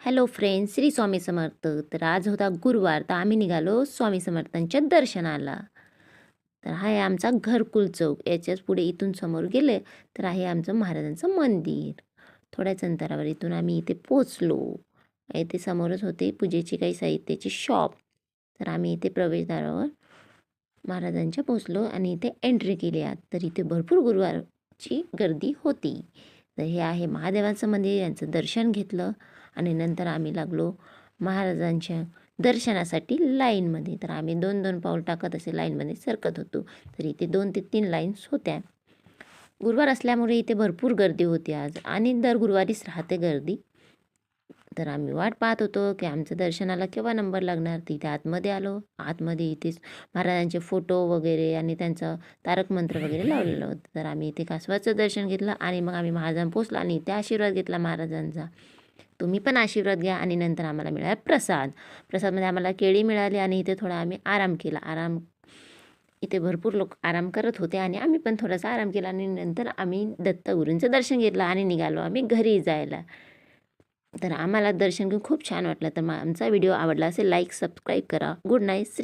Hello friends, Shri Swami Samarth. तर आज होता गुरुवार, तर आम्ही निघालो स्वामी समर्थांच्या दर्शनाला. तर हा आहे आमचा घरकुल चौक. याच्याच पुढे इथून समोर गेले तर आहे आमचं महाराजांचं मंदिर. थोड्याच अंतरावर इथून आम्ही इथे पोचलो. इथे समोरच होते पूजेची काही साहित्याची शॉप. तर आम्ही इथे प्रवेशद्वारावर महाराजांच्या पोचलो आणि इथे एंट्री केली आत. तर इथे भरपूर गुरुवारची गर्दी होती. तर हे आहे महादेवाचं मंदिर. यांचं दर्शन घेतलं आणि नंतर आम्ही लागलो महाराजांच्या दर्शनासाठी लाईनमध्ये. तर आम्ही 2-2 पाऊल टाकत असे लाईनमध्ये सरकत होतो. तर इथे 2 ते 3 लाईन्स होत्या. गुरुवार असल्यामुळे इथे भरपूर गर्दी होती आज, आणि दर गुरुवारीच राहते गर्दी. तर आम्ही वाट पाहत होतो की आमचं दर्शनाला केव्हा नंबर लागणार. तिथे आतमध्ये आलो. आतमध्ये इथेच महाराजांचे फोटो वगैरे आणि त्यांचं तारक मंत्र वगैरे लावलेलं होतं. तर आम्ही इथे कासवाचं दर्शन घेतलं आणि मग आम्ही महाराजांना पोचलो आणि इथे आशीर्वाद घेतला महाराजांचा. तुम्ही पण आशीर्वाद घ्या. आणि नंतर आम्हाला मिळाला प्रसाद. प्रसादमध्ये आम्हाला केळी मिळाली आणि इथे थोडा आम्ही आराम केला. इथे भरपूर लोक आराम करत होते आणि आम्ही पण थोडासा आराम केला आणि नंतर आम्ही दत्तगुरूंचं दर्शन घेतलं आणि निघालो आम्ही घरी जायला. तर आम्हाला दर्शन घेऊन खूप छान वाटलं. तर आमचा व्हिडिओ आवडला असेल लाईक सबस्क्राईब करा. Good night. श्री